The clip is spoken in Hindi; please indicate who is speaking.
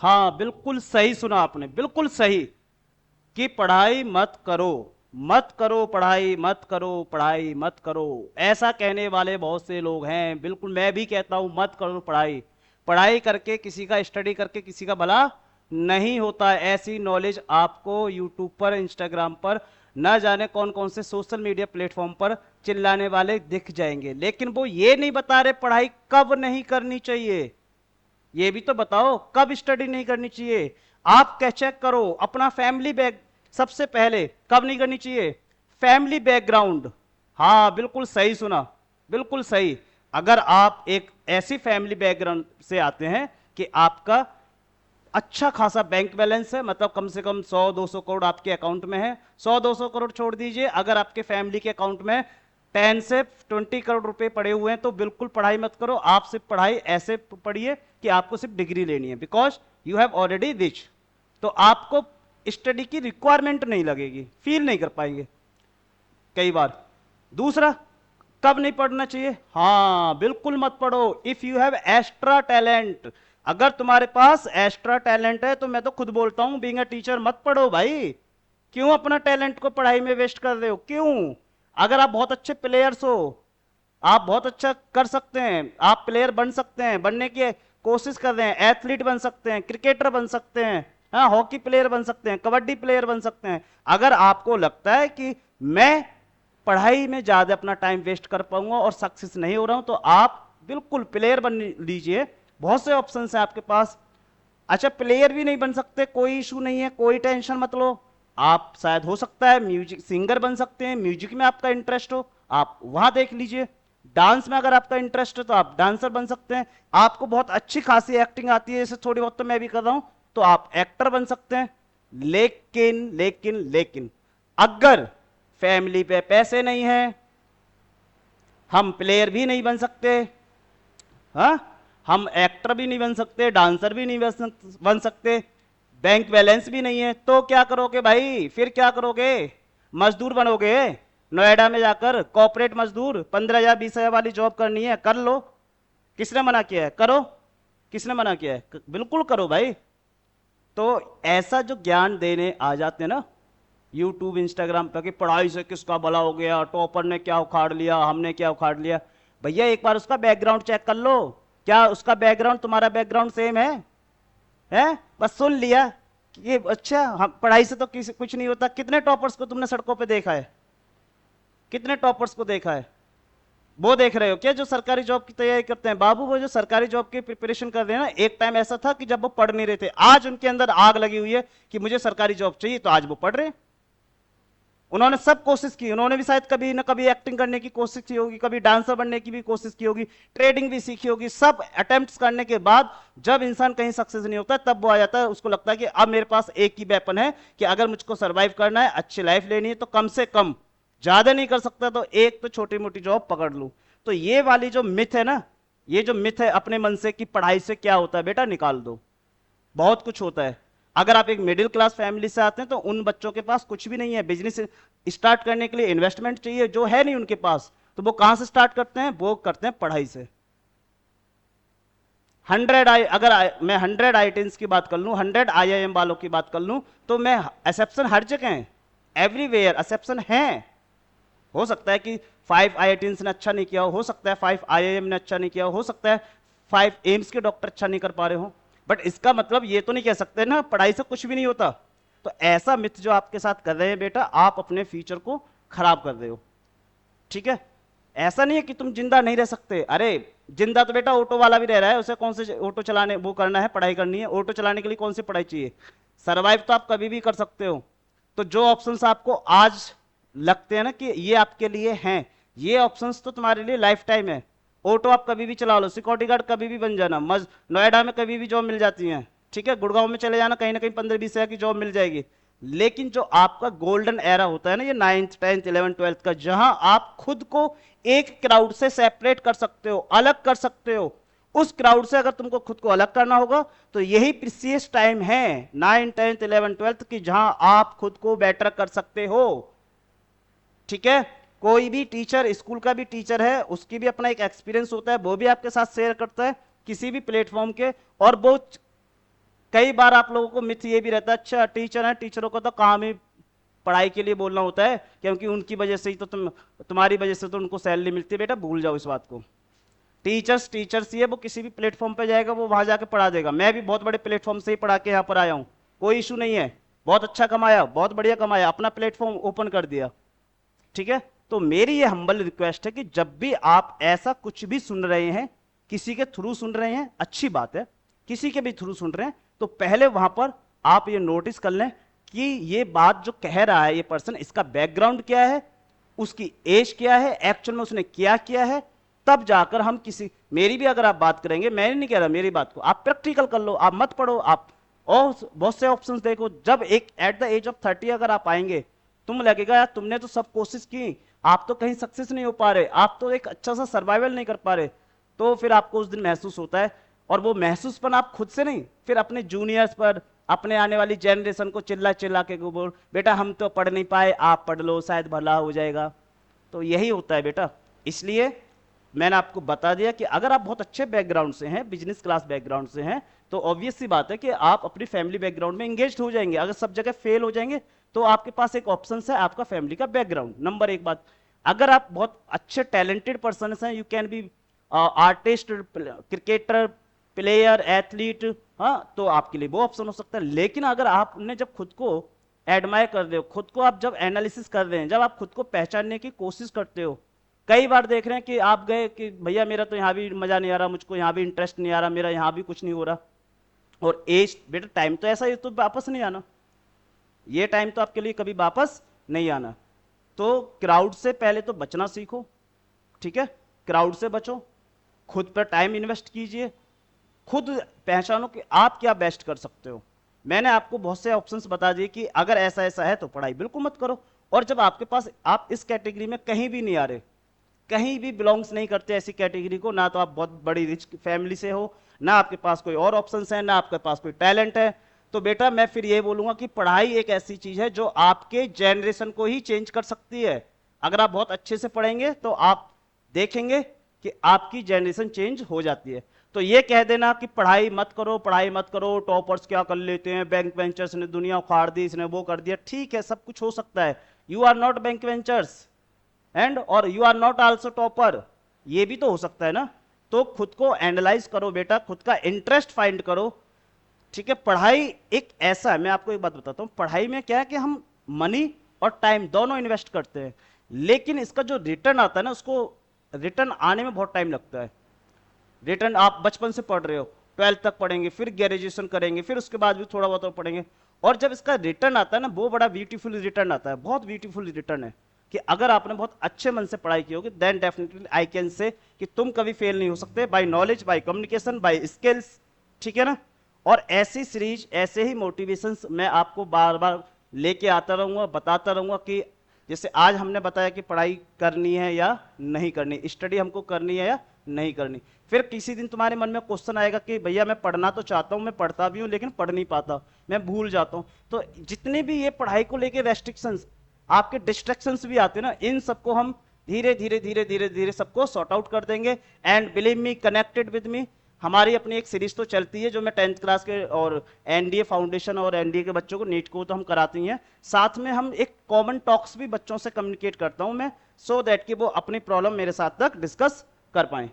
Speaker 1: हाँ बिल्कुल सही सुना आपने, बिल्कुल सही। कि पढ़ाई मत करो, मत करो पढ़ाई, मत करो पढ़ाई, मत करो। ऐसा कहने वाले बहुत से लोग हैं, बिल्कुल मैं भी कहता हूं मत करो पढ़ाई। पढ़ाई करके किसी का, स्टडी करके किसी का भला नहीं होता है। ऐसी नॉलेज आपको यूट्यूब पर, इंस्टाग्राम पर, न जाने कौन कौन से सोशल मीडिया प्लेटफॉर्म पर चिल्लाने वाले दिख जाएंगे, लेकिन वो ये नहीं बता रहे पढ़ाई कब नहीं करनी चाहिए। ये भी तो बताओ कब स्टडी नहीं करनी चाहिए। आप क्या चेक करो अपना फैमिली बैक, सबसे पहले कब नहीं करनी चाहिए, फैमिली बैकग्राउंड। हाँ बिल्कुल सही सुना, बिल्कुल सही। अगर आप एक ऐसी फैमिली बैकग्राउंड से आते हैं कि आपका अच्छा खासा बैंक बैलेंस है, मतलब कम से कम 100-200 करोड़ आपके अकाउंट में है। 100-200 करोड़ छोड़ दीजिए, अगर आपके फैमिली के अकाउंट में 10 से 20 करोड़ रुपए पड़े हुए हैं, तो बिल्कुल पढ़ाई मत करो। आप सिर्फ पढ़ाई ऐसे पढ़िए कि आपको सिर्फ डिग्री लेनी है, because you have already rich. तो आपको स्टडी की रिक्वायरमेंट नहीं लगेगी, फील नहीं कर पाएंगे कई बार। दूसरा, कब नहीं पढ़ना चाहिए, हाँ बिल्कुल मत पढ़ो if you have extra talent. अगर तुम्हारे पास एक्स्ट्रा टैलेंट है तो मैं तो खुद बोलता हूं बीइंग अ टीचर मत पढ़ो भाई। क्यों अपना टैलेंट को पढ़ाई में वेस्ट कर रहे हो, क्यों? अगर आप बहुत अच्छे प्लेयर्स हो, आप बहुत अच्छा कर सकते हैं, आप प्लेयर बन सकते हैं, बनने की कोशिश कर रहे हैं, एथलीट बन सकते हैं, क्रिकेटर बन सकते हैं, हाँ हॉकी प्लेयर बन सकते हैं, कबड्डी प्लेयर बन सकते हैं। अगर आपको लगता है कि मैं पढ़ाई में ज्यादा अपना टाइम वेस्ट कर पाऊंगा और सक्सेस नहीं हो रहा हूं, तो आप बिल्कुल प्लेयर बन लीजिए। बहुत से ऑप्शन है आपके पास। अच्छा प्लेयर भी नहीं बन सकते, कोई इशू नहीं है, कोई टेंशन मत लो। आप शायद हो सकता है म्यूजिक सिंगर बन सकते हैं, म्यूजिक में आपका इंटरेस्ट हो, आप वहां देख लीजिए। डांस में अगर आपका इंटरेस्ट है तो आप डांसर बन सकते हैं। आपको बहुत अच्छी खासी एक्टिंग आती है, जैसे थोड़ी बहुत तो मैं भी कर रहा हूं, तो आप एक्टर बन सकते हैं। लेकिन लेकिन लेकिन अगर फैमिली पे पैसे नहीं है, हम प्लेयर भी नहीं बन सकते, हाँ हम एक्टर भी नहीं बन सकते, डांसर भी नहीं बन सकते, बैंक बैलेंस भी नहीं है, तो क्या करोगे भाई, फिर क्या करोगे? मजदूर बनोगे? नोएडा में जाकर कॉर्पोरेट मजदूर, 15,000 20,000 वाली जॉब करनी है, कर लो। किसने मना किया है, करो। किसने मना किया है, बिल्कुल करो भाई। तो ऐसा जो ज्ञान देने आ जाते हैं ना यूट्यूब इंस्टाग्राम पर कि पढ़ाई से किसका भला हो गया, टॉपर ने क्या उखाड़ लिया, हमने क्या उखाड़ लिया, भैया एक बार उसका बैकग्राउंड चेक कर लो। क्या उसका बैकग्राउंड तुम्हारा बैकग्राउंड सेम है? बस सुन लिया कि ये अच्छा हम पढ़ाई से तो किसी कुछ नहीं होता। कितने टॉपर्स को तुमने सड़कों पे देखा है, कितने टॉपर्स को देखा है? वो देख रहे हो क्या जो सरकारी जॉब की तैयारी करते हैं? बाबू वो जो सरकारी जॉब की प्रिपरेशन कर रहे हैं ना, एक टाइम ऐसा था कि जब वो पढ़ नहीं रहे थे, आज उनके अंदर आग लगी हुई है कि मुझे सरकारी जॉब चाहिए, तो आज वो पढ़ रहे हैं। उन्होंने सब कोशिश की, उन्होंने भी शायद कभी ना कभी एक्टिंग करने की कोशिश की होगी, कभी डांसर बनने की भी कोशिश की होगी, ट्रेडिंग भी सीखी होगी। सब अटेम्प्ट्स करने के बाद जब इंसान कहीं सक्सेस नहीं होता तब वो आ जाता है, उसको लगता है कि अब मेरे पास एक ही वेपन है कि अगर मुझको सर्वाइव करना है, अच्छी लाइफ लेनी है, तो कम से कम, ज्यादा नहीं कर सकता तो एक तो छोटी मोटी जॉब पकड़ लूं। तो ये वाली जो मिथ है ना, ये जो मिथ है अपने मन से कि पढ़ाई से क्या होता है, बेटा निकाल दो। बहुत कुछ होता है। अगर आप एक मिडिल क्लास फैमिली से आते हैं तो उन बच्चों के पास कुछ भी नहीं है, बिजनेस स्टार्ट करने के लिए इन्वेस्टमेंट चाहिए जो है नहीं उनके पास, तो वो कहां से स्टार्ट करते हैं? वो करते हैं पढ़ाई से। 100 अगर मैं 100 IITs की बात कर लूं, 100 IIM वालों की बात कर लूं, तो मैं एक्सेप्शन हर जगह है, एवरीवेयर एक्सेप्शन है। हो सकता है कि 5 IITs ने अच्छा नहीं किया हो सकता है 5 IIM ने अच्छा नहीं किया हो सकता है 5 एम्स के डॉक्टर अच्छा नहीं कर पा रहे हो, बट इसका मतलब ये तो नहीं कह सकते ना पढ़ाई से कुछ भी नहीं होता। तो ऐसा मिथ जो आपके साथ कर रहे हैं बेटा, आप अपने फ्यूचर को खराब कर रहे हो। ठीक है? ऐसा नहीं है कि तुम जिंदा नहीं रह सकते, अरे जिंदा तो बेटा ऑटो वाला भी रह रहा है, उसे कौन से ऑटो चलाने वो करना है, पढ़ाई करनी है। ऑटो चलाने के लिए कौन सी पढ़ाई चाहिए? सर्वाइव तो आप कभी भी कर सकते हो। तो जो ऑप्शंस आपको आज लगते हैं ना कि ये आपके लिए हैं, ये ऑप्शंस तो तुम्हारे लिए लाइफ टाइम है। ऑटो आप कभी भी चला लो, सिक्योरिटी गार्ड कभी भी बन जाना, नोएडा में कभी भी जॉब मिल जाती है, ठीक है, गुड़गांव में चले जाना, कहीं ना कहीं 15-20 हजार की जॉब मिल जाएगी। लेकिन जो आपका गोल्डन एरा होता है ना, ये 9th 10th 11th 12th का, जहां आप खुद को एक क्राउड से सेपरेट कर सकते हो, अलग कर सकते हो, उस क्राउड से अगर तुमको खुद को अलग करना होगा तो यही प्रीसियस टाइम है 9 10th 11 12th की, जहां आप खुद को बेटर कर सकते हो। ठीक है? कोई भी टीचर, स्कूल का भी टीचर है, उसकी भी अपना एक एक्सपीरियंस होता है, वो भी आपके साथ शेयर करता है किसी भी प्लेटफॉर्म के, और वो कई बार आप लोगों को मिथ ये भी रहता है, अच्छा टीचर है, टीचरों का तो काम ही पढ़ाई के लिए बोलना होता है, क्योंकि उनकी वजह से ही तो तुम्हारी वजह से तो उनको सैलरी मिलती है। बेटा भूल जाओ इस बात को। टीचर्स टीचर्स ही है, वो किसी भी प्लेटफॉर्म पे जाएगा वो वहां जाके पढ़ा देगा। मैं भी बहुत बड़े प्लेटफॉर्म से ही पढ़ा के यहाँ पर आया हूँ, कोई इशू नहीं है, बहुत अच्छा कमाया, बहुत बढ़िया कमाया, अपना प्लेटफॉर्म ओपन कर दिया। ठीक है, तो मेरी ये हम्बल रिक्वेस्ट है कि जब भी आप ऐसा कुछ भी सुन रहे हैं, किसी के थ्रू सुन रहे हैं, अच्छी बात है, किसी के भी थ्रू सुन रहे हैं, तो पहले वहां पर आप ये नोटिस कर लें कि ये बात जो कह रहा है ये पर्सन, इसका बैकग्राउंड क्या है, उसकी एज क्या है, एक्चुअल में उसने क्या किया है, तब जाकर हम किसी, मेरी भी अगर आप बात करेंगे, मैं नहीं कह रहा, मेरी बात को आप प्रैक्टिकल कर लो, आप मत पढ़ो, आप और बहुत से ऑप्शंस देखो। जब एक एट द एज ऑफ 30 अगर आप आएंगे, तुम लगेगा यार तुमने तो सब कोशिश की, आप तो कहीं सक्सेस नहीं हो पा रहे, आप तो एक अच्छा सा सर्वाइवल नहीं कर पा रहे, तो फिर आपको उस दिन महसूस होता है। और वो महसूसपन आप खुद से नहीं, फिर अपने जूनियर्स पर, अपने आने वाली जनरेशन को चिल्ला चिल्ला के बोल, बेटा हम तो पढ़ नहीं पाए, आप पढ़ लो शायद भला हो जाएगा। तो यही होता है बेटा। इसलिए मैंने आपको बता दिया कि अगर आप बहुत अच्छे बैकग्राउंड से हैं, बिजनेस क्लास बैकग्राउंड से हैं, तो ऑब्वियस सी बात है कि आप अपनी फैमिली बैकग्राउंड में एंगेज हो जाएंगे। अगर सब जगह फेल हो जाएंगे तो आपके पास एक ऑप्शन है, आपका फैमिली का बैकग्राउंड। नंबर एक बात, अगर आप बहुत अच्छे टैलेंटेड पर्सन हैं, you can be artist, cricketer, player, athlete, हाँ, तो आपके लिए वो ऑप्शन हो सकता है। लेकिन अगर आपने जब खुद को एडमायर कर रहे हो, खुद को आप जब एनालिसिस कर रहे हैं, जब आप खुद को पहचानने की कोशिश करते हो, कई बार देख रहे हैं कि आप गए कि भैया मेरा तो यहाँ भी मजा नहीं आ रहा, मुझको यहाँ भी इंटरेस्ट नहीं आ रहा, मेरा यहाँ भी कुछ नहीं हो रहा, और एज, बेटा टाइम तो ऐसा ही तो वापस नहीं आना, ये टाइम तो आपके लिए कभी वापस नहीं आना। तो क्राउड से पहले तो बचना सीखो। ठीक है, क्राउड से बचो, खुद पर टाइम इन्वेस्ट कीजिए, खुद पहचानो कि आप क्या बेस्ट कर सकते हो। मैंने आपको बहुत से ऑप्शंस बता दिए कि अगर ऐसा ऐसा है तो पढ़ाई बिल्कुल मत करो। और जब आपके पास, आप इस कैटेगरी में कहीं भी नहीं आ रहे, कहीं भी बिलोंग्स नहीं करते ऐसी कैटेगरी को, ना तो आप बहुत बड़ी रिच फैमिली से हो, ना आपके पास कोई और ऑप्शंस है, ना आपके पास कोई टैलेंट है, तो बेटा मैं फिर ये बोलूंगा कि पढ़ाई एक ऐसी चीज है जो आपके जनरेशन को ही चेंज कर सकती है। अगर आप बहुत अच्छे से पढ़ेंगे तो आप देखेंगे कि आपकी जनरेशन चेंज हो जाती है। तो ये कह देना कि पढ़ाई मत करो, पढ़ाई मत करो, टॉपर्स क्या कर लेते हैं, बैंक वेंचर्स ने दुनिया उखाड़ दी, इसने वो कर दिया, ठीक है सब कुछ हो सकता है, you are not backbenchers and और you are not also topper, ये भी तो हो सकता है ना। तो खुद को एनालाइज करो बेटा, खुद का इंटरेस्ट फाइंड करो। ठीक है, पढ़ाई एक ऐसा है, मैं आपको एक बात बताता हूं, पढ़ाई में क्या है कि हम मनी और टाइम दोनों इन्वेस्ट करते हैं, लेकिन इसका जो रिटर्न आता है ना, उसको रिटर्न आने में बहुत टाइम लगता है। रिटर्न आप बचपन से पढ़ रहे हो, 12th तक पढ़ेंगे, फिर ग्रेजुएशन करेंगे, फिर उसके बाद भी थोड़ा बहुत और पढ़ेंगे, और जब इसका रिटर्न आता है ना, वो बड़ा ब्यूटीफुल रिटर्न आता है, बहुत ब्यूटीफुल रिटर्न है कि अगर आपने बहुत अच्छे मन से पढ़ाई की होगी, then definitely I can say कि तुम कभी फेल नहीं हो सकते, by knowledge, by communication, by skills. ठीक है ना। और ऐसी सीरीज, ऐसे ही मोटिवेशंस मैं आपको बार बार लेके आता रहूंगा, बताता रहूंगा कि जैसे आज हमने बताया कि पढ़ाई करनी है या नहीं करनी, स्टडी हमको करनी है या नहीं करनी, फिर किसी दिन तुम्हारे मन में क्वेश्चन आएगा कि भैया मैं पढ़ना तो चाहता हूं, मैं पढ़ता भी हूं, लेकिन पढ़ नहीं पाता, मैं भूल जाता हूं। तो जितने भी ये पढ़ाई को लेके रेस्ट्रिक्शंस, आपके डिस्ट्रैक्शंस भी आते हैं ना, इन सबको हम धीरे धीरे धीरे धीरे धीरे सबको सॉर्ट आउट कर देंगे। And believe me, connected with me, हमारी अपनी एक सीरीज तो चलती है जो मैं 10th क्लास के और एनडीए फाउंडेशन और एनडीए के बच्चों को, नीट को तो हम कराती हैं, साथ में हम एक कॉमन टॉक्स भी बच्चों से कम्युनिकेट करता हूं मैं, सो दैट कि वो अपनी प्रॉब्लम मेरे साथ तक डिस्कस कर पाएं।